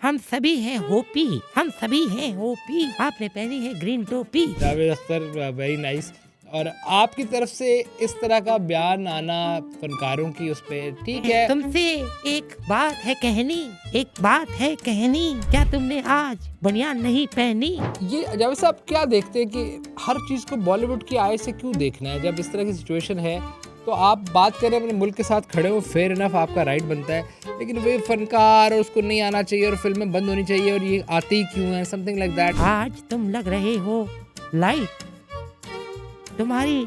हम सभी हैं होपी, हम सभी हैं होपी। आपने पहनी है ग्रीन टोपी। Javed Akhtar very nice. और आपकी तरफ से इस तरह का बयान आना फनकारों की उस पे ठीक है। तुमसे एक बात है कहनी, एक बात है कहनी, क्या तुमने आज बनियान नहीं पहनी? ये जावेद साहब क्या देखते हैं कि हर चीज़ को बॉलीवुड की आय से क्यों देखना है? जब इस तरह की सिचुएशन है तो आप बात करें अपने मुल्क के साथ खड़े हो, फेयर इनफ आपका राइट बनता है, लेकिन वे फनकार और उसको नहीं आना चाहिए और फिल्में बंद होनी चाहिए और ये आते ही क्यों है, समथिंग लाइक दैट। आज तुम लग रहे हो लाइट, तुम्हारी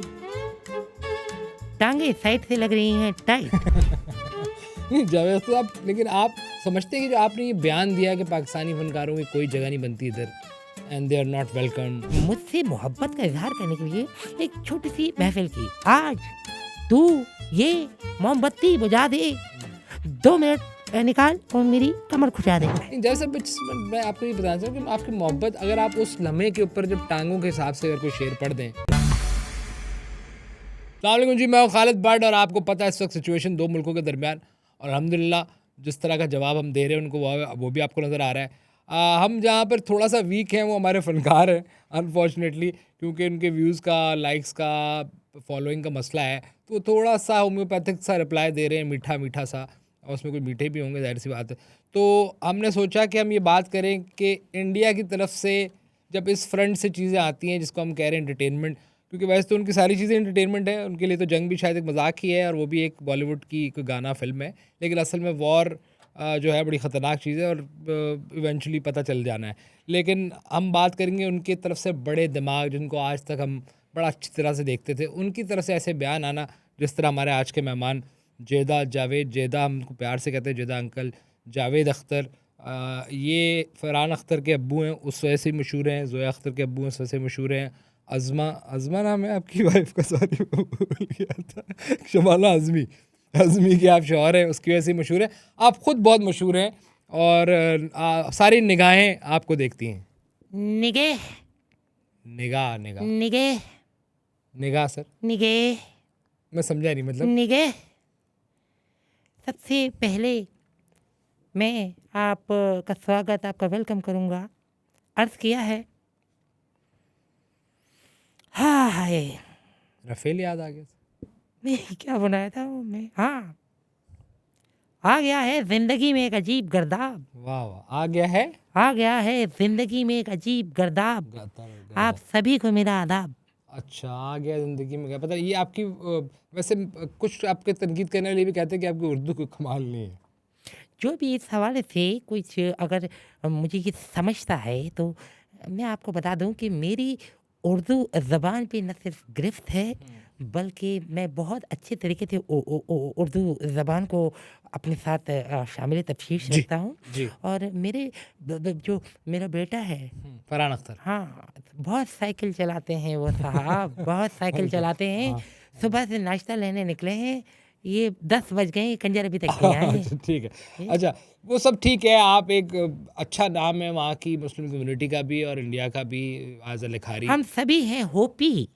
टांगे साइड से लग रही हैं टाइट। नहीं जावेद साहब, लेकिन आप समझते हैं कि जो आपने ये बयान दिया कि पाकिस्तानी फनकारों की कोई जगह नहीं बनती इधर and they are not welcome. मुझसे मोहब्बत का इजहार करने के लिए एक छोटी सी महफिल की। आज तू ये मोमबत्ती बुझा दे, 2 मिनट निकाल और मेरी कमर खुशा दे। जैसे मैं आपको ये बताना चाहूँ कि आपकी मोहब्बत अगर आप उस लम्हे के ऊपर जब टांगों के हिसाब से अगर कोई शेर पढ़ दें। अस्सलाम जी, मैं हूँ खालिद बट और आपको पता है इस वक्त सिचुएशन दो मुल्कों के दरमियान, और अल्हम्दुलिल्लाह जिस तरह का जवाब हम दे रहे हैं उनको वो भी आपको नज़र आ रहा है। हम जहाँ पर थोड़ा सा वीक हैं वो हमारे फनकार हैं अनफॉर्चुनेटली, क्योंकि उनके व्यूज़ का, लाइक्स का, फॉलोइंग का मसला है, तो थोड़ा सा होम्योपैथिक सा रिप्लाई दे रहे हैं, मीठा मीठा सा, और उसमें कोई मीठे भी होंगे, जाहिर सी बात है। तो हमने सोचा कि हम ये बात करें कि इंडिया की तरफ से जब इस फ्रंट से चीज़ें आती हैं जिसको हम कह रहे हैं एंटरटेनमेंट, क्योंकि वैसे तो उनकी सारी चीज़ें एंटरटेनमेंट है, उनके लिए तो जंग भी शायद एक मजाक ही है और वो भी एक बॉलीवुड की कोई गाना फिल्म है, लेकिन असल में वॉर जो है बड़ी ख़तरनाक चीज़ है और इवेंचुअली पता चल जाना है। लेकिन हम बात करेंगे उनकी तरफ से बड़े दिमाग जिनको आज तक हम बड़ा अच्छी तरह से देखते थे, उनकी तरफ से ऐसे बयान आना, जिस तरह हमारे आज के मेहमान जेदा हम उनको प्यार से कहते हैं, जेदा अंकल, जावेद अख्तर, ये फरहान अख्तर के अब्बू हैं, उस वजह से मशहूर हैं, ज़ोया अख्तर के अब्बू हैं, उस वजह से मशहूर हैं, अज़मा नाम है आपकी वाइफ का, सॉरी भूल गया था, शबाना आज़मी के आप शौहर हैं, उसकी वजह से मशहूर हैं। आप ख़ुद बहुत मशहूर हैं और सारी निगाहें आपको देखती हैं। निगाह निगाह निगाह निगाह निगाह सर, निगाह मैं समझा नहीं मतलब। निगाह। सबसे पहले मैं आपका स्वागत, आपका वेलकम करूँगा। अर्ज़ किया है, हाँ हाय, रफ़ेल याद आ गया। मैं क्या बनाया था वो मैं, हाँ, आ गया है जिंदगी में एक अजीब गर्दाब, वाह वाह, आ गया है, आ गया है जिंदगी में एक अजीब गर्दाब, आप सभी को मेरा आदाब। अच्छा, आ गया ज़िंदगी में, क्या पता ये आपकी वैसे कुछ आपके तनकीद करने वाले भी कहते हैं कि आपकी उर्दू को कमाल नहीं है। जो भी इस हवाले से कुछ अगर मुझे ये समझता है तो मैं आपको बता दूं कि मेरी उर्दू ज़बान पे न सिर्फ गिरफ्त है, बल्कि मैं बहुत अच्छे तरीके से उर्दू ज़बान को अपने साथ शामिल तफसीर जी, रखता हूँ। जी। और मेरे जो मेरा बेटा है, फरहान अख्तर, हाँ, बहुत साइकिल चलाते हैं वो साहब, बहुत साइकिल चलाते हैं। हाँ। सुबह से नाश्ता लेने निकले हैं, ये 10 बज गए, कंजर अभी तक नहीं आए। अच्छा, ठीक है। अच्छा, वो सब ठीक है, आप एक अच्छा नाम है वहाँ की मुस्लिम कम्युनिटी का भी और इंडिया का भी, एज अ लिखारी। हम सभी हैं होपी,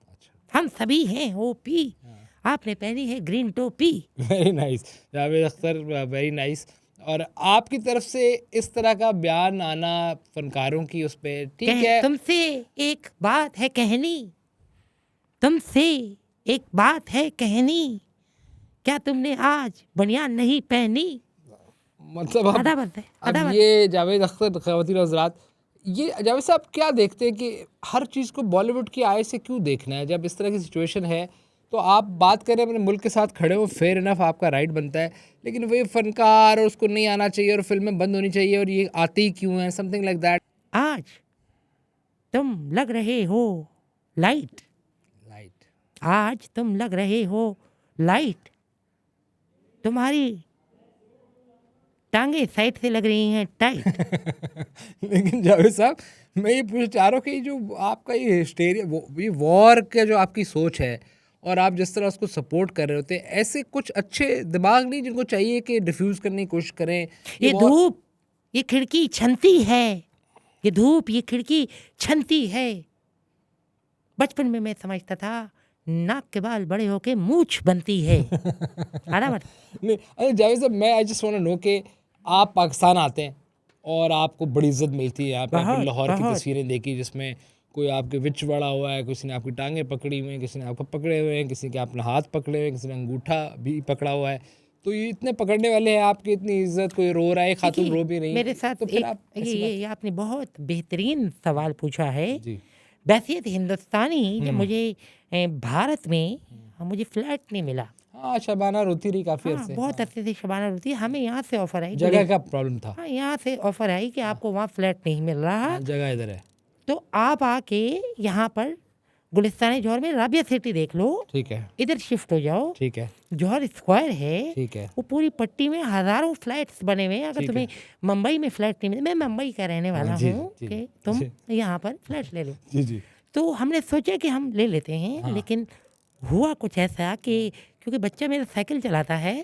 अच्छा, हम सभी हैं होपी। आपने पहनी है ग्रीन टोपी। Very nice Javed Akhtar, very nice. और आपकी तरफ से इस तरह का बयान आना फनकारों की उस पे ठीक है। तुमसे एक बात है कहनी, तुमसे एक बात है कहनी, क्या तुमने आज बनियान नहीं पहनी? मतलब आधा बात है, आधा अब बात। ये जावेद अख्तर, ख़वातीन और हज़रात, ये जावेद साहब क्या देखते हैं कि हर चीज़ को बॉलीवुड की आय से क्यों देखना है? जब इस तरह की सिचुएशन है तो आप बात करें अपने मुल्क के साथ खड़े हो, फेयर इनफ आपका राइट बनता है, लेकिन वे फनकार और उसको नहीं आना चाहिए और फिल्में बंद होनी चाहिए और ये आते ही क्यों हैं, समथिंग लाइक दैट। आज तुम लग रहे हो लाइट, लाइट, आज तुम लग रहे हो लाइट, तुम्हारी टांगे साइड से लग रही हैं टाइट। लेकिन जावेद साहब, मैं ये पूछना चाह रहा हूँ कि जो आपका ये हिस्टेरिया, ये वॉर का जो आपकी सोच है और आप जिस तरह उसको सपोर्ट कर रहे होते हैं, ऐसे कुछ अच्छे दिमाग नहीं जिनको चाहिए कि डिफ्यूज़ करने की कोशिश करें? ये धूप, ये खिड़की छनती है, ये धूप, ये खिड़की छनती है। बचपन में मैं समझता था नाक के बाल बड़े होके मूछ बनती है। आना मत। नहीं, अरे जावेद साहब, मैं I just want to know कि आप पाकिस्तान आते हैं और आपको बड़ी इज्जत मिलती है। यहाँ पे आपने बहुत, लाहौर की बहुत। तस्वीरें देखी जिसमें कोई आपके विच बड़ा हुआ है, किसी ने आपकी टांगें पकड़ी हुई हैं, किसी ने आपको पकड़े हुए हैं, किसी के अपना हाथ पकड़े हुए हैं, किसी ने अंगूठा भी पकड़ा हुआ है। तो ये इतने पकड़ने वाले हैं, आपकी इतनी इज्जत, कोई रो रहा है, खातून देखिए, रो भी रही, मेरे साथ तो फिर एक आप ये ऐसी ये ये आपने बहुत बेहतरीन सवाल पूछा है। जी वैसे तो हिंदुस्तानी जब मुझे भारत में मुझे फ्लैट नहीं मिला। हाँ, शबाना रोती रही काफ़ी हाँ, अरसे। बहुत अरसे से शबाना होती है। हमें यहाँ से ऑफर आई जगह का प्रॉब्लम था। हाँ, यहाँ से ऑफर आई कि आपको वहाँ फ्लैट नहीं मिल रहा, हाँ, जगह इधर है। तो आप आके यहाँ पर गुलिस्तान जौहर में राबिया सिटी देख लो, ठीक है, इधर शिफ्ट हो जाओ। ठीक है, जौहर स्क्वायर है, ठीक है। वो पूरी पट्टी में हजारों फ्लैट्स बने हुए हैं। अगर ठीक तुम्हें मुंबई में फ्लैट नहीं मिले, मैं मुंबई का रहने वाला जी, हूँ जी, कि तुम जी। यहाँ पर फ्लैट ले लो। जी जी। तो हमने सोचा कि हम ले लेते हैं, लेकिन हुआ कुछ ऐसा कि क्योंकि बच्चा मेरा साइकिल चलाता है,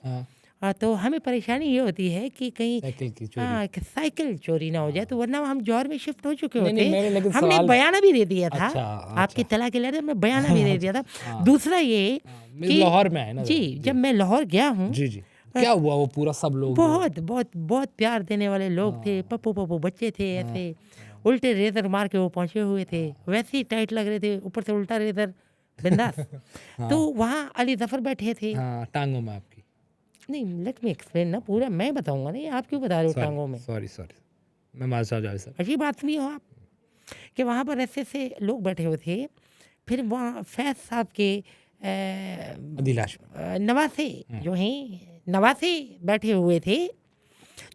हाँ, तो हमें परेशानी ये होती है कि कहीं साइकिल की चोरी। हाँ कि साइकिल चोरी ना हो जाए, तो वरना हम जौहर में शिफ्ट हो चुके नहीं, नहीं, होते। मैंने लेकिन हमने सवाल- बयाना भी दे दिया था, अच्छा, आपकी तलाक के लिए हमने बयाना भी दे दिया था। दूसरा ये मैं लाहौर में है ना। जी, जब मैं लाहौर गया हूँ, जी जी। क्या हुआ वो पूरा सब लोग? बहुत बहुत बहुत प्यार देने वाले लोग थे, पप्पू पप्पू बच्चे थे, ऐसे उल्टे रेजर मार के वो पहुंचे हुए थे, वैसे ही टाइट लग रहे थे, ऊपर से उल्टा रेजर बिंदास। तो वहाँ अली जफर बैठे थे। हाँ, टांगों में आपकी। नहीं, लेट मी एक्सप्लेन ना, पूरा मैं बताऊंगा नहीं, आप क्यों बता रहे हो टांगों में? सॉरी सॉरी, मैं माफ जावेद साहब। अजीब बात नहीं हो आप कि वहाँ पर ऐसे ऐसे लोग बैठे हुए थे। फिर वहाँ फैज साहब के आदिल हाशमी नवासे जो हैं, नवासे बैठे हुए थे।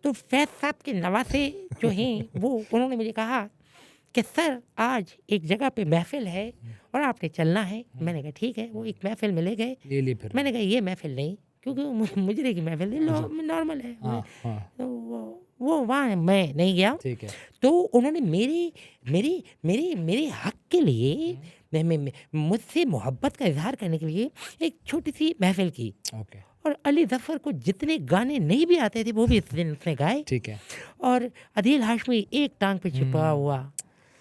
तो फैज साहब के नवासे जो हैं वो उन्होंने मुझे कहा कि सर आज एक जगह पे महफिल है और आपने चलना है। मैंने कहा ठीक है। वो एक महफिल में ले गए। ले लिए फिर। मैंने कहा ये महफिल नहीं, क्योंकि मुजरे की महफिल नहीं, नॉर्मल है। हाँ हाँ, तो वो वहाँ मैं नहीं गया। ठीक है। तो उन्होंने मेरे मेरे मेरे मेरे हक के लिए मुझसे मोहब्बत का इजहार करने के लिए एक छोटी सी महफिल की। ओके, और अली जफर को जितने गाने नहीं भी आते थे वो भी इस दिन उसने गाए। ठीक है। और आदिल हाशमी एक टांग पे चिपका हुआ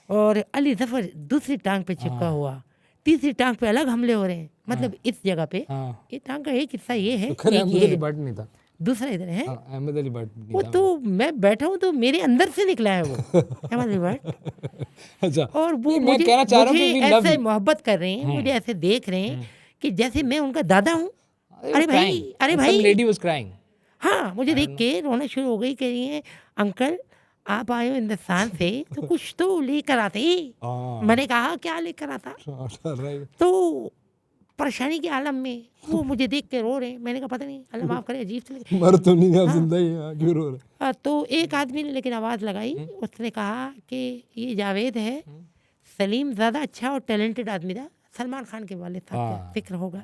और अली जफर दूसरी टांग पे चिपका हुआ, तीसरी टांग पे अलग हमले हो रहे हैं। मतलब इस जगह पे हाँ, ये टांग का एक हिस्सा ये है, तो एक अहमद ये अली है, भट्ट नहीं था। दूसरा इधर है। हाँ, अहमद अली भट्ट नहीं वो था। तो मैं बैठा हूँ तो मेरे अंदर से निकला है वो अहमद अली भट्ट। अच्छा, और वो नहीं, मैं मुझे कहना चाह रहा हूँ मुझे कि we love ऐसे you। मोहब्बत कर रहे हैं, मुझे ऐसे देख रहे हैं कि जैसे मैं उनका दादा हूँ। अरे भाई, अरे Some भाई, lady was crying। हाँ, मुझे देख के रोना शुरू हो गई। कह रही है अंकल आप आए हो हिंदुस्तान से तो कुछ तो लेकर आते। हाँ, मैंने कहा क्या लेकर आता? right। तो परेशानी के आलम में वो मुझे देख के रो रहे हैं। मैंने कहा पता नहीं, अल्लाह माफ करे, अजीब से लगे। मर तो नहीं, आप जिंदा ही हैं, क्यों रो रहे? तो एक आदमी ने लेकिन आवाज़ लगाई, उसने कहा कि ये जावेद है, सलीम ज़्यादा अच्छा और टैलेंटेड आदमी था, सलमान खान के वाले साहब का फिक्र होगा।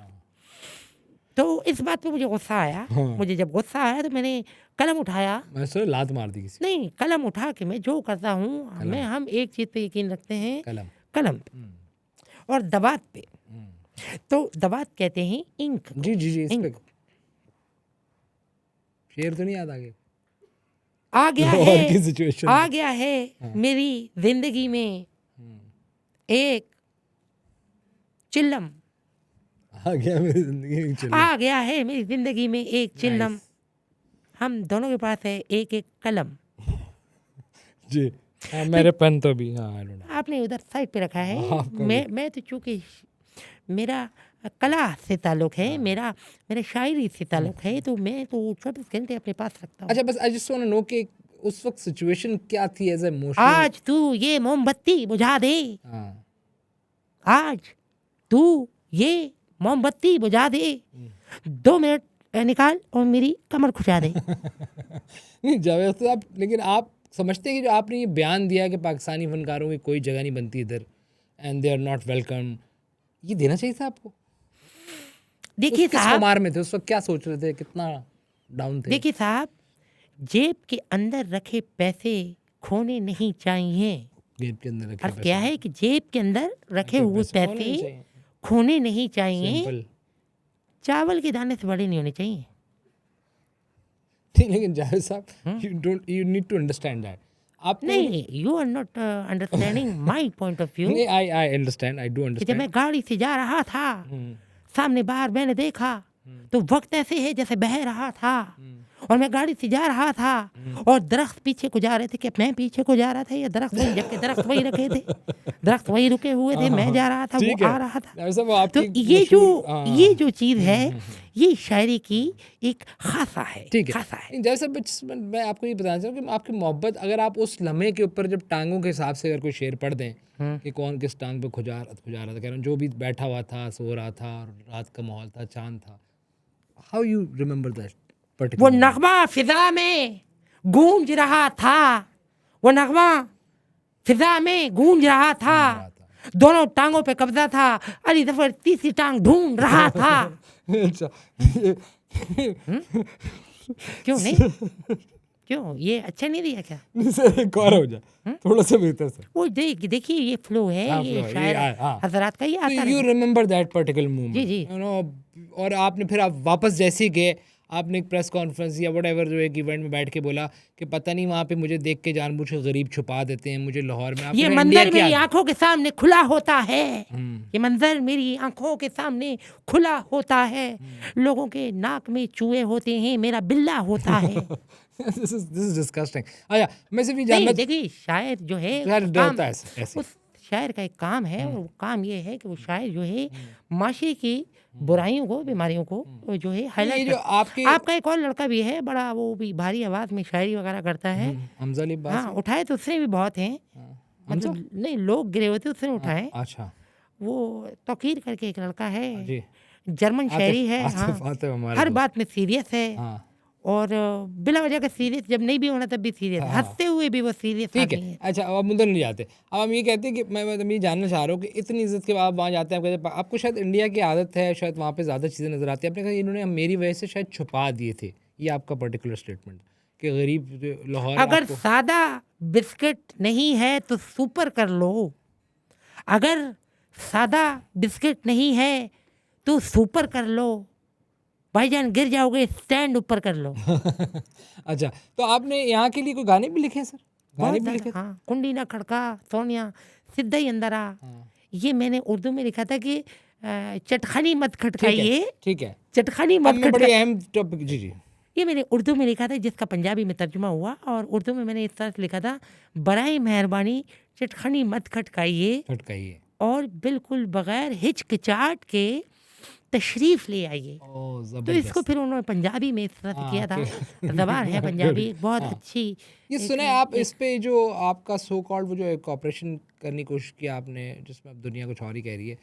तो इस बात पे मुझे गुस्सा आया। मुझे जब गुस्सा आया तो मैंने कलम उठाया। मैं सोचा लात मार दी किसी। नहीं, कलम उठा के मैं जो करता हूँ, हम एक चीज़ पे यकीन रखते हैं, कलम पे और दबात पे। तो दबात कहते हैं इंक। जी जी जी, इस इंक। पे शेर तो नहीं याद आगे? आ गया लाहौर की है, सिचुएशन आ गया है मेरी जिंदगी में एक चिल्लम। आ गया मेरी जिंदगी में चिल्लम। आ गया है मेरी जिंदगी में एक चिल्लम। हम दोनों के पास है एक एक कलम। जी, मेरे पेन तो भी, हाँ, I don't know। आपने उधर साइड पे रखा है। आपका मैं तो चूंकि मेरा कला से ताल्लुक है, मेरा शायरी से ताल्लुक है, तो मैं तो 24 घंटे अपने पास रखता हूँ। अच्छा, बस I just want to know कि उस वक्त सिचुएशन क्या थी एज इमोशनल? आज तू ये मोमबत्ती बुझा दे, हाँ, आज तू ये मोमबत्ती बुझा दे, 2 मिनट निकाल और मेरी कमर खुशा दे। नहीं जावेद साहब, लेकिन आप समझते हैं कि जो आपने ये बयान दिया कि पाकिस्तानी फनकारों की कोई जगह नहीं बनती इधर and they are not welcome, ये देना चाहिए था आपको? देखिए किस साहब, कुमार में थे उस वक्त, क्या सोच रहे थे, कितना डाउन थे? देखिए साहब, जेब के अंदर रखे पैसे खोने नहीं चाहिए। जेब के अंदर रखे अर्थ क्या है कि जेब के अंदर रखे हुए पैसे खोने नहीं पैसे चाहिए। खोने नहीं चाहिए। सिंपल। चावल के दाने से बड़े नहीं होने चाहिए। ठीक, लेकिन जावेद साहब, you need to understand that. आप नहीं, you are not understanding my point of view. नहीं, आई अंडरस्टैंड, आई डू कि जब अंडरस्टैंड। मैं गाड़ी से जा रहा था, सामने बाहर मैंने देखा तो वक्त ऐसे है जैसे बह रहा था और मैं गाड़ी से जा रहा था और दरख्त पीछे को जा रहे थे कि मैं पीछे को जा रहा था या दरख्त वही, जबकि दरख्त वही रखे थे, दरख्त वही रुके हुए थे, मैं जा रहा था, वो ठीक है। आ रहा था। ऐसा वो तो आपकी ये जो मशहूर ये जो चीज़ है ये शायरी की एक खासा है, ठीक है। खासा है। नहीं, जैसे मैं आपको ये बताना चाहूँ कि आपकी मोहब्बत, अगर आप उस लम्हे के ऊपर जब टांगों के हिसाब से अगर कोई शेर पढ़ दें कि कौन किस टांग पे खुजा रहा था, कह रहा हूँ, जो भी बैठा हुआ था, सो रहा था, और रात का माहौल था, चांद था, हाउ यू रिमेम्बर दैट वो पर्टिकुलर? नगमा फिजा में गूंज रहा था, वो नगमा फिजा में गूंज रहा था, दोनों टांगों पे कब्जा था, अली जफर तीसरी टांग ढूंढ रहा था। अच्छा, क्यों नहीं, क्यों ये अच्छा नहीं दिया क्या? सर एक और हो जाए थोड़ा सा बेहतर सर। वो देखिए ये फ्लो है, हाँ, ये flow है, शायर हाँ। हजरात का ये आता यू है। रिमेम्बर दैट पर्टिकुलर मोमेंट, जी, जी। यू नो, और आपने फिर आप वापस जैसे ही गए, आपने एक प्रेस कॉन्फ्रेंस या व्हाटएवर जो एक इवेंट में बैठ के बोला कि पता नहीं वहाँ पे मुझे देख के जानबूझ के गरीब छुपा देते हैं मुझे लाहौर में। आपने ये कहा, मंजर की मेरी आदत। आंखों के सामने खुला होता है, ये मंजर मेरी आंखों के सामने खुला होता है, लोगों के नाक में चूहे होते हैं, मेरा बिल्ला होता है। This is disgusting। अच्छा, मैं सिर्फ ये नहीं जानना देखिए शायर जो है शायर उसका डरता काम, है ऐसे। उस शायर का एक काम है और वो काम ये है कि वो शायर जो है माशरे की बुराइयों को, बीमारियों को वो जो है ये हाईलाइट जो आपके आपका एक और लड़का भी है बड़ा, वो भी भारी आवाज में शायरी वगैरह करता है। हमजा लिबास हाँ उठाए तो उसने भी बहुत हैं, मतलब नहीं लोग गिरे होते उसने उठाए। अच्छा वो तौकीर करके एक लड़का है, जी, जर्मन शायरी है। हाँ आतिफ हमारे हर दोस्त। बात में सीरियस है हाँ और बिला वजह का सीरियस, जब नहीं भी होना तब भी सीरियस, हाँ। हंसते हुए भी वो सीरियस ठीक आदमी है। अच्छा, अब हम उधर नहीं जाते, अब हम ये कहते हैं कि मैं ये जानना चाह रहा हूँ कि इतनी इज्जत के बाद आप वहाँ जाते हैं, आप कहते हैं आपको शायद इंडिया की आदत है, शायद वहाँ पे ज़्यादा चीज़ें नज़र आती है, आपने कहा इन्होंने मेरी वजह से शायद छुपा दिए थे, ये आपका पर्टिकुलर स्टेटमेंट कि गरीब जो लाहौर अगर आपको सादा बिस्किट नहीं है तो सुपर कर लो, अगर सादा बिस्किट नहीं है तो सुपर कर लो, भाईजान गिर जाओगे स्टैंड ऊपर कर लो। अच्छा, तो आपने यहाँ के लिए कोई गाने भी लिखे हैं सर? गाने बहुत भी लिखे ज़्यादा, हाँ कुंडी ना खड़का सोनिया सीधा ही अंदर आ, ये मैंने उर्दू में लिखा था कि चटखानी मत खटकाइए, ठीक है। चटखानी अब मत मैं बड़ी खटकाइए, अहम टॉपिक, जी जी, ये मैंने उर्दू में लिखा था जिसका पंजाबी में तर्जुमा हुआ, और उर्दू में मैंने इस तरह से लिखा था, बराए मेहरबानी चटखानी मत खटकाइए खटकाइए, और बिल्कुल बगैर हिचकिचाहट के तशरीफ ले आइए। ओह तो जबरदस्त। इसको फिर उन्होंने पंजाबी में इस तरह से किया था, ज़बान है पंजाबी बहुत अच्छी। ये एक- सुना है आप इस पे जो आपका सो कॉल्ड वो जो एक ऑपरेशन करने की कोशिश की आपने, जिसमें अब दुनिया कुछ और ही कह रही है,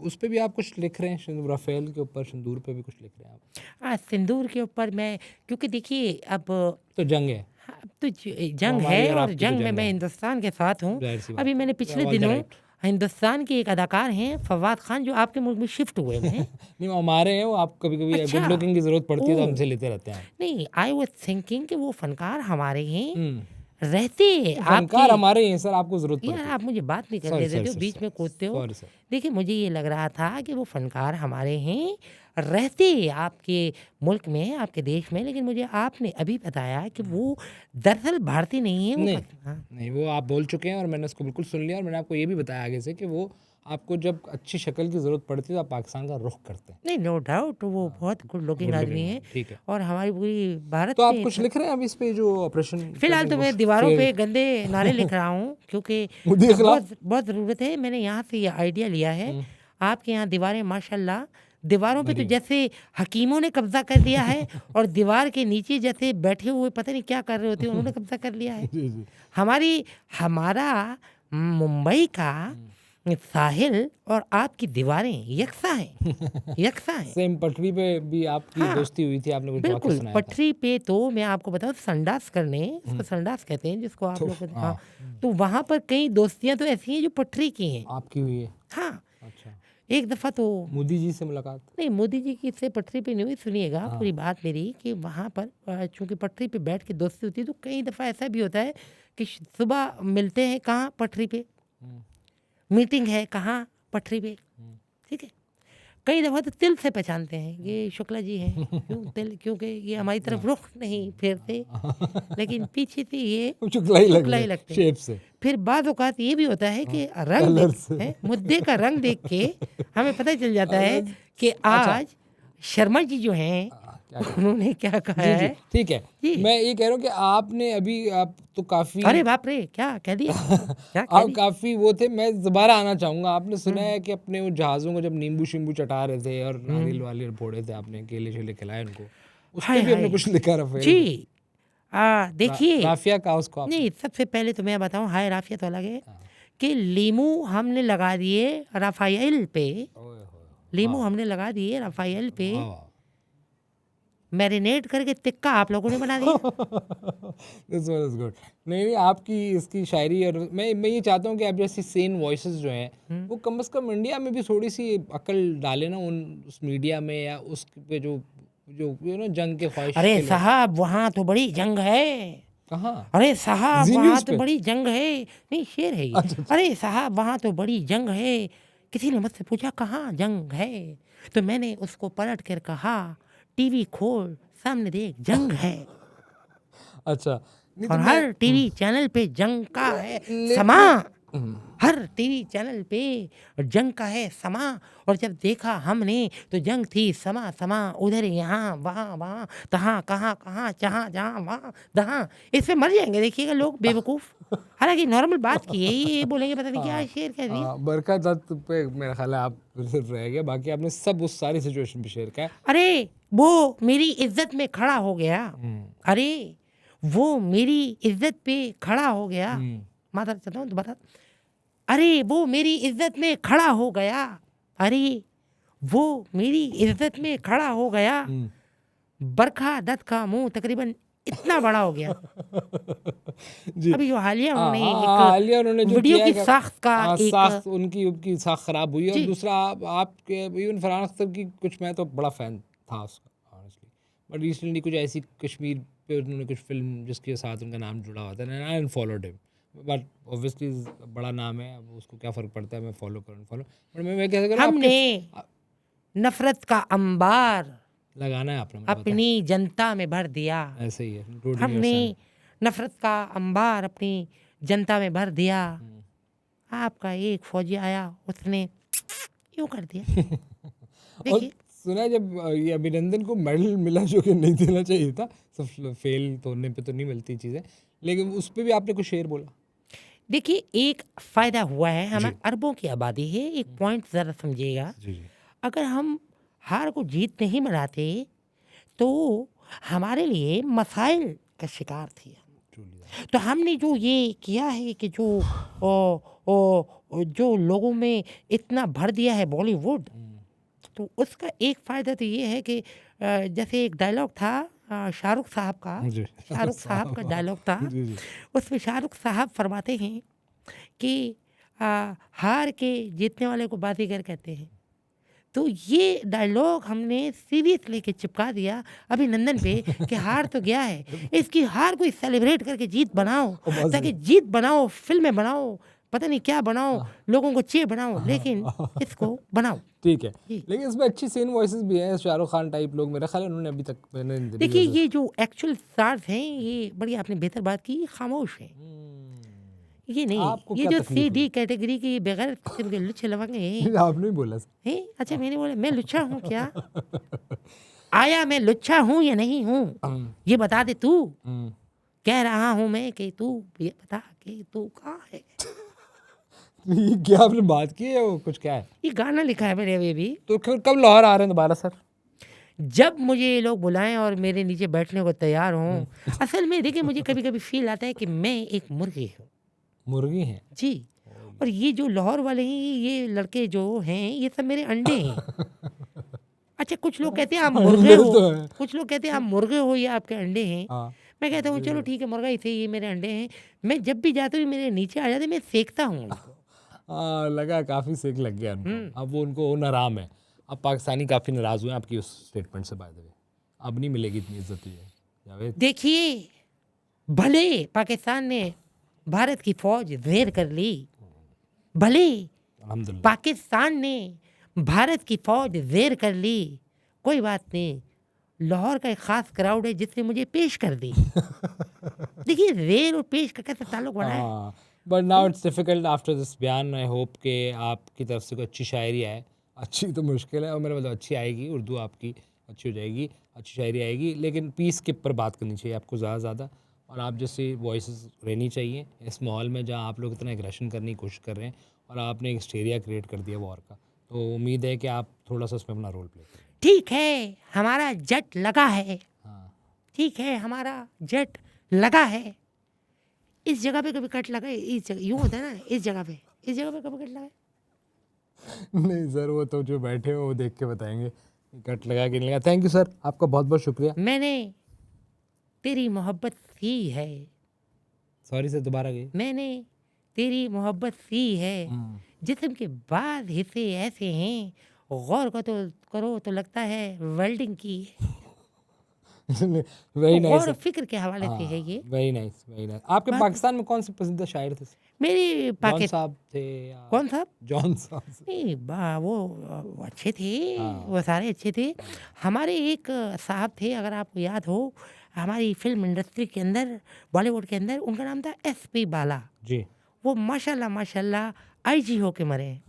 उस पे भी आप कुछ लिख रहे हैं, सिंदूर राफेल के ऊपर, सिंदूर पे भी कुछ लिख रहे हैं आप? सिंदूर के ऊपर मैं, क्योंकि देखिए अब तो जंग है, हाँ, अब तो जंग हमारी है और और आपकी तो जंग में जंग मैं है। हिंदुस्तान के साथ हूँ। जाहिर सी बात अभी है। मैंने पिछले All the दिनों right। हिंदुस्तान के एक अदाकार हैं फवाद खान, जो आपके मुल्क में शिफ्ट हुए हुए हैं। नहीं वो हमारे हैं, वो आप कभी कभी अच्छा। गुड लुकिंग की जरूरत पड़ती है तो ओह। हमसे लेते रहते हैं। नहीं आई वाज थिंकिंग कि वो फनकार हमारे हैं, हम्म, रहते फनकार आपके, हमारे ही हैं सर, आपको जरूरत पड़ती यार है। आप मुझे बात नहीं Sorry, करने sorry, देते हो, sorry, बीच में कूदते हो। sorry, sir। देखिए मुझे ये लग रहा था कि वो फनकार हमारे हैं, रहते आपके मुल्क में, आपके देश में, लेकिन मुझे आपने अभी बताया कि वो दरअसल भारतीय नहीं है, वो नहीं हाँ। नहीं, वो आप बोल चुके हैं और मैंने उसको बिल्कुल सुन लिया, और मैंने आपको ये भी बताया आगे से कि वो आपको जब अच्छी शक्ल की ज़रूरत पड़ती है तो आप पाकिस्तान का रुख करते हैं। नहीं नो डाउट वो बहुत गुड लुकिंग Good आदमी looking है, है, ठीक है। और हमारी पूरी भारत तो आप में कुछ लिख रहे हैं अभी इस पे जो ऑपरेशन? फिलहाल तो मैं दीवारों पे गंदे नारे लिख रहा हूँ, क्योंकि मुद्दे के खिलाफ? बहुत बहुत ज़रूरत है। मैंने यहाँ से ये आइडिया लिया है, आपके यहाँ दीवारें माशाल्लाह, दीवारों पे तो जैसे हकीमों ने कब्जा कर लिया है, और दीवार के नीचे जैसे बैठे हुए पता नहीं क्या कर रहे होते हैं, उन्होंने कब्जा कर लिया है। जी जी, हमारा मुंबई का साहिल और आपकी दीवारें यकसा हैं, यकसा हैं। सेम पटरी पे भी आपकी हाँ, दोस्ती हुई थी, आपने कुछ वाक़या बिल्कुल सुनाया था। पटरी पे तो मैं आपको बताऊं, संडास करने, इसको संडास कहते हैं जिसको आप लोग हाँ। हाँ, तो वहाँ पर कई दोस्तियां तो ऐसी हैं जो पटरी की हैं। आपकी हुई है? हाँ अच्छा, एक दफ़ा तो मोदी जी से मुलाकात? नहीं, मोदी जी की से पटरी पे नहीं हुई, सुनिएगा पूरी बात मेरी, कि वहाँ पर चूंकि पटरी पे बैठ के दोस्ती होती है, तो कई दफ़ा ऐसा भी होता है कि सुबह मिलते हैं कहाँ, पटरी पे, मीटिंग है कहाँ, पटरी पे, ठीक है। कई दफ़ा तो तिल से पहचानते हैं ये शुक्ला जी हैं, क्यों तिल, क्योंकि ये हमारी तरफ रुख नहीं फेरते, लेकिन पीछे से ये शुक्ला ही शुक्ला ही लगते हैं। शेप से। फिर बाद औकात ये भी होता है कि रंग कलर देख, से। मुद्दे का रंग देख के हमें पता चल जाता है कि आज शर्मा जी जो हैं उन्होंने क्या कहा जी जी है ठीक है। जी मैं ये कह रहा हूँ कि आपने अभी आप तो काफ़ी अरे बाप रे क्या कह दिया क्या कह आप दी काफ़ी वो थे। मैं दोबारा आना चाहूँगा। आपने सुना हम्म है कि अपने वो जहाज़ों को जब नींबू शींबू चटा रहे थे और नारियल हम्म वारियल फोड़े थे आपने, केले शेले खिलाए उनको, उस पे हाय भी आपने हाय कुछ लिखा राफेल जी पे। देखिए राफिया का उसको आप। नहीं सबसे पहले तो मैं बताऊं हाय राफिया तो अलग है हाँ। कि लीमू हमने लगा दिए राफाइल पे ओए होए, लीमू वाह हमने लगा दिए राफाइल पे वाह वाह। मैरिनेट करके तिक्का आप लोगों ने बना दिया दिस वन इज गुड। नहीं नहीं, आपकी इसकी शायरी, और मैं ये चाहता हूँ कि आप जैसी सेन वॉइसेस जो हैं हम्म, वो कम से कम इंडिया में भी थोड़ी सी अकल डाले ना, उन उस मीडिया में या उस पे जो जो जंग के ख्वाहिश अरे के लोग। साहब वहां तो बड़ी जंग है कहाँ? अरे साहब जी वहां न्यूज़ तो पे? बड़ी जंग है नहीं शेर है ये अच्छा अच्छा। अरे साहब वहां तो बड़ी जंग है किसी ने मुझसे पूछा कहाँ जंग है तो मैंने उसको पलट कर कहा टीवी खोल सामने देख जंग है अच्छा नहीं तो और मैं हर टीवी चैनल पे जंग का है समा लेकिन हर टीवी चैनल पे जंग का है समा और जब देखा हमने तो जंग थी समा समा उधर यहाँ वहाँ वहाँ तहाँ कहाँ कहाँ जहाँ जहाँ वहाँ तहाँ इसमें मर जाएंगे देखिएगा लोग बेवकूफ़ हालांकि नॉर्मल बात की है ये बोलेंगे पता नहीं क्या शेर कह दिया हाँ, बरखा दत्त पे मेरा ख्याल है आप सिर्फ रह गए, बाकी आपने सब उस सारी सिचुएशन पे शेयर किया है। अरे वो मेरी इज्जत में खड़ा हो गया अरे वो मेरी इज्जत पे खड़ा हो गया माता चलता हूँ दोबारा अरे वो मेरी इज्जत में खड़ा हो गया अरे वो मेरी इज्जत में खड़ा हो गया बरखा दत्त का मुंह तकरीबन इतना बड़ा हो गया जी। अभी जो हालिया हाँ उन्होंने हाँ हाँ, एक हालिया उन्होंने जो वीडियो किया है की साख्त का हाँ, एक साख उनकी साख खराब हुई है। और जी दूसरा आपके इवन फरहान अख्तर की कुछ, मैं तो बड़ा फैन था उसका ऑनेस्टली, बट रिसेंटली कुछ ऐसी कश्मीर पे उन्होंने कुछ फिल्म जिसके साथ उनका नाम जुड़ा हुआ था, I followed him, but obviously बड़ा नाम है, अब उसको क्या फ़र्क पड़ता है, मैं फॉलो करूँ फॉलो, बट मैं कैसे करूँ आपके हमने नफरत का अंबार लगाना है आपने, मुझे पता है। अपनी जनता में भर दिया ऐसे ही है, इंक्लूडिंग योर हमने सन। नफरत का अंबार अपनी जनता में भर दिया आपका एक फौजी आया उसने यूं कर दिया और देखिए सुना है जब ये अभिनंदन को मेडल मिला जो कि नहीं देना चाहिए था, सब फेल तो होने पे तो नहीं मिलती चीज़ें, लेकिन उस पे भी आपने कुछ शेर बोला। देखिए एक फायदा हुआ है जी हमें अरबों की आबादी है एक पॉइंट जरा समझिएगा जी जी अगर हम हार को जीत नहीं बनाते तो हमारे लिए मसाइल का शिकार थे ट्रूली। तो हमने जो ये किया है कि जो ओ, ओ, जो लोगों में इतना भर दिया है बॉलीवुड तो उसका एक फ़ायदा तो ये है कि जैसे एक डायलॉग था शाहरुख साहब का जी शाहरुख साहब का डायलॉग था जी जी उसमें शाहरुख साहब फरमाते हैं कि हार के जीतने वाले को बाजीगर कहते हैं तो ये डायलॉग हमने सीरियस लेके चिपका दिया अभिनंदन पे कि हार तो गया है इसकी हार को सेलिब्रेट करके जीत बनाओ ताकि जीत बनाओ फिल्में बनाओ पता नहीं क्या बनाओ लोगों को चे बनाओ लेकिन इसको बनाओ ठीक है, जी लेकिन इसमें अच्छी सेन वॉइसेस भी हैं, शाहरुख खान टाइप लोग, मेरा ख्याल है उन्होंने अभी तक मैंने देखिए ये जो एक्चुअल स्टार्स हैं ये बड़ी आपने बेहतर बात की ये खामोश हैं ये नहीं आपको ये क्या जो तकलीफ सी हुई? डी कैटेगरी के बगैर किस्म के लुच्छे लवंगे हैं आपने ही बोला सर। हैं अच्छा मैंने बोला मैं लुच्छा हूँ क्या आया मैं लुच्छा हूँ या नहीं हूँ ये बता दे तू कह रहा हूँ मैं कि तू ये बता कि तू कहाँ है ये क्या आपने बात की है, वो कुछ क्या है? ये गाना लिखा है मैंने अभी तो फिर कब लाहौर आ रहे हैं दोबारा सर? जब मुझे ये लोग बुलाएं और मेरे नीचे बैठने को तैयार हों असल में देखिए मुझे कभी कभी फील आता है कि मैं एक मुर्गी हूँ मुर्गी हैं? जी और ये जो लाहौर वाले हैं ये लड़के जो हैं ये सब मेरे अंडे हैं अच्छा कुछ लोग कहते हैं आप मुर्गे अंडे हो तो हैं। कुछ लोग कहते हैं आप मुर्गे हो या आपके अंडे हैं हाँ मैं कहता हूँ चलो ठीक है मुर्गा ही थे ये मेरे अंडे हैं मैं जब भी जाता हूँ मेरे नीचे आ जाते मैं सेकता हूँ उनको हाँ, लगा काफ़ी सेक लग गया उनको, अब वो उनको वो नाराम है। अब पाकिस्तानी काफ़ी नाराज़ हुए हैं आपकी उस स्टेटमेंट से, बाय द वे अब नहीं मिलेगी इतनी इज्जत तुझे जावेद। देखिए भले पाकिस्तान ने भारत की फौज ढेर कर ली भले अल्हम्दुलिल्लाह। पाकिस्तान ने भारत की फौज ढेर कर ली कोई बात नहीं लाहौर का एक खास क्राउड है जिसने मुझे पेश कर दी देखिए रेल और पेश का कैसा ताल्लुक बना है हाँ, but now it's difficult after this बयान। आई होप के आपकी तरफ से कोई अच्छी शायरी आए। अच्छी तो मुश्किल है, और मेरा मतलब अच्छी आएगी, उर्दू आपकी अच्छी हो जाएगी। अच्छी शायरी आएगी, लेकिन पीस के ऊपर बात करनी चाहिए आपको ज़्यादा से ज़्यादा, और आप जैसे वॉइसेस रहनी चाहिए इस माहौल में जहाँ आप लोग इतना एग्रेशन करने की कोशिश कर रहे हैं और आपने एक हिस्टेरिया क्रिएट कर दिया वॉर का। तो उम्मीद है कि आप थोड़ा सा उसमें अपना रोल प्ले करें। ठीक है, हमारा जट लगा है। हाँ, ठीक है, हमारा जट लगा है। इस जगह पे कभी कट लगा है? इस जगह यूँ होता है ना, इस जगह पे कभी कट लगा है? नहीं सर, वो तो जो बैठे हो वो देख के बताएंगे कट लगा कि नहीं लगा। थैंक यू सर, आपका बहुत बहुत शुक्रिया। मैंने तेरी मोहब्बत सी है, सॉरी सर, दोबारा गई। मैंने तेरी मोहब्बत सी है, जिस्म के बाद हिस्से ऐसे हैं, गौर को तो करो तो लगता है वेल्डिंग की है। वेरी नाइस गौर सर। फिक्र के हवाले से है ये। Very nice, very nice. आपके बात- पाकिस्तान में कौन से पसंदीदा शायर थे? मेरी जॉन पाकिस्तान साहब थे या कौन साहब? जॉन साहब? नहीं वो अच्छे थे, हाँ। वो सारे अच्छे थे। हमारे एक साहब थे, अगर आपको याद हो, हमारी फिल्म इंडस्ट्री के अंदर, बॉलीवुड के अंदर, उनका नाम था SP बाला। जी। वो माशाल्लाह IG होके मरे।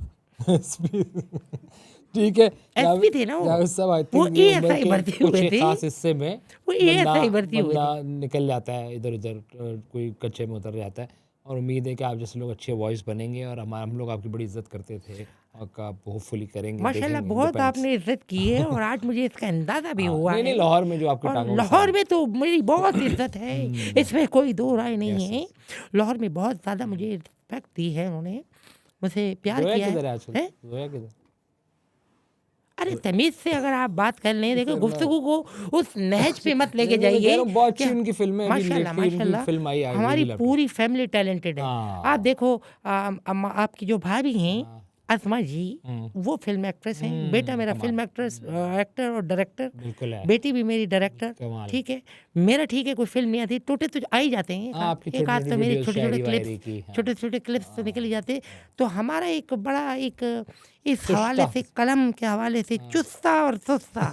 ठीक है। SP थे ना वो। जावेद साहब, आई वो थिंक ये उम्र ASI के भर्ती कुछ हुए एक थे। खास हिस्से में वो ASI बंदा भर्ती हुए थे। बंदा निकल जाता है इधर उधर, कोई कच्चे में उतर जाता है। और उम्मीद है कि आप जैसे लोग अच्छे वॉइस बनेंगे, और हम लोग आपकी बड़ी इज्जत करते थे और आप होपफुली करेंगे, माशाल्लाह देखेंगे, बहुत depends। आपने इज्जत की है, और आज मुझे इसका अंदाजा भी हाँ, हुआ नहीं है। नहीं, लाहौर में जो आपके और टांगों लाहौर में तो मेरी बहुत इज्जत है, इसमें कोई दो राय नहीं Yes, है। लाहौर में बहुत ज़्यादा मुझे रिस्पेक्ट दी है उन्होंने, मुझसे प्यार जोया किया किधर है है। आजकल? हैं? जोया किधर? अरे तमीज़ से अगर आप बात कर लें, देखो गुफ्तगू को उस नहज पे मत लेके नहीं, मैं कह जाइए। रहा हूँ, बहुत अच्छी क्या- उनकी फिल्में अभी माशाल्लाह lately उनकी माशाल्लाह, फिल्म आई, I हमारी really loved it। पूरी फैमिली टैलेंटेड है। हाँ। आप देखो, आपकी जो भाभी हैं हाँ। असमा जी, वो फिल्म एक्ट्रेस हैं। बेटा मेरा कमाल। फिल्म एक्टर और डायरेक्टर। बिल्कुल है। बेटी भी मेरी डायरेक्टर। कमाल। ठीक है, मेरा ठीक है, कोई फिल्म नहीं आती, टोटे तो आ ही जाते हैं। हाँ, आपकी एक आध छोटी-छोटी तो मेरे वीडियोस, छोटे छोटे शायरी वायरी क्लिप्स, की, हाँ। छोटे छोटे क्लिप्स तो निकल ही जाते। तो हमारा एक बड़ा एक इस चुस्ता। हवाले से, कलम के हवाले से, चुस्ता और सुस्ता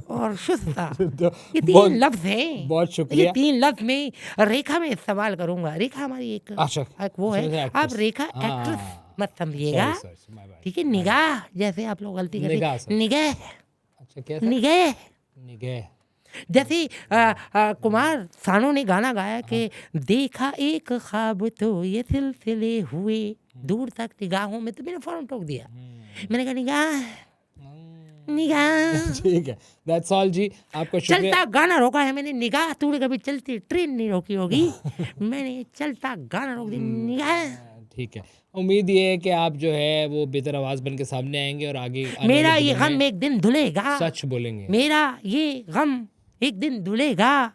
और शुस्ता, ये बहुत- तीन लफ्ज हैं। बहुत शुक्रिया। ये तीन लफ्ज में रेखा में सवाल करूंगा। रेखा हमारी एक अच्छा, एक वो है। अच्छा, आप actress। रेखा हाँ। एक्ट्रेस मत समझिएगा, Sorry, sorry, my bad। ठीक है? निगाह, जैसे आप लोग गलती निगाह, करते sir। निगाह, अच्छा, कैसा? निगाह, निगाह। जैसे कुमार सानू ने गाना गाया कि देखा एक ख्वाब तो ये सिलसिले हुए दूर तक निगाहों में, तो मैंने फौरन टोक दिया। मैंने कहा निगाह, निगाह। ठीक है, दैट्स ऑल जी, आपका शुक्रिया। चलता गाना रोका है मैंने, निगाह तूने कभी चलती ट्रेन नहीं रोकी होगी। मैंने चलता गाना रोक दिया, निगाह। ठीक है, उम्मीद ये है कि आप जो है वो बेहतर आवाज़ बन के सामने आएंगे और आगे आने मेरा वाले ये दिनों गम में एक दिन धुलेगा, सच बोलेंगे। मेरा ये गम एक दिन धुलेगा,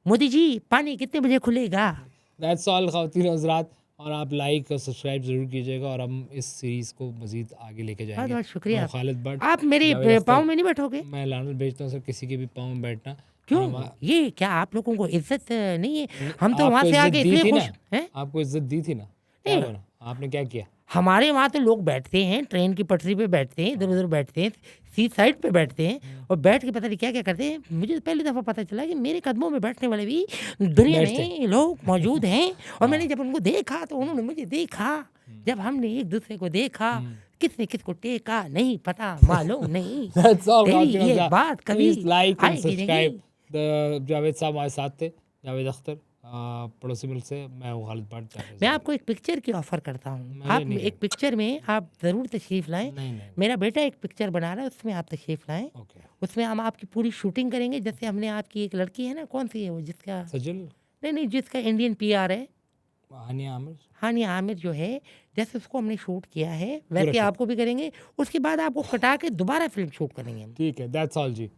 मोदी जी पानी कितने बजे खुलेगा? दैट्स ऑल ख़वातीन हज़रात, और आप लाइक और सब्सक्राइब ज़रूर कीजिएगा, और हम इस सीरीज़ को मज़ीद आगे लेके बहुत जाएंगे। बहुत शुक्रिया। मैं खालिद भट्ट, आप मेरे जावेद अख्तर। पाँव में नहीं बैठोगे? मैं लानत भेजता हूँ सर किसी के भी पाँव में बैठना। क्यों? हमा- ये क्या आप लोगों को इज्जत नहीं है? हम तो आपको वहाँ से इज्जत आके दी इसलिए थी खुश ना? हैं। आपको इज्जत दी थी ना? क्या नहीं। बना? आपने क्या किया? हमारे वहाँ तो लोग बैठते हैं, ट्रेन की पटरी पे बैठते हैं, इधर उधर बैठते हैं, सी साइड पे बैठते हैं, और बैठ के पता नहीं क्या क्या करते हैं। मुझे तो पहली दफ़ा पता चला कि मेरे कदमों में बैठने वाले भी दुनिया बैठते में लोग मौजूद हैं। और मैंने जब उनको देखा तो उन्होंने मुझे देखा। जब हमने एक दूसरे को देखा, किसने किसको टेका नहीं पता, मालूम नहीं। That's all, तेरी ख़वातीन ये हज़रात। बात कभी Please like and आएगी subscribe। नहीं। जावेद साहब हमारे साथ थे, जावेद अख्तर, पड़ोसी मुल्क से। मैं हूँ खालिद भट्ट। मैं आपको एक पिक्चर की ऑफर करता हूँ। मैंने आप नहीं एक पिक्चर में आप ज़रूर तशरीफ़ लाएं। नहीं नहीं, मेरा बेटा एक पिक्चर बना रहा है, उसमें आप तशरीफ़ लाएं। ओके। उसमें हम आपकी पूरी शूटिंग करेंगे। जैसे हमने आपकी एक लड़की है ना, कौन सी है वो, जिसका सजल, नहीं जिसका इंडियन PR है, हानिया आमिर। हानिया आमिर जो है, जैसे उसको हमने शूट किया है वैसे शूट। आपको भी करेंगे। उसके बाद आपको कटा के दोबारा फिल्म शूट करेंगे हम। ठीक है, दैट्स ऑल जी।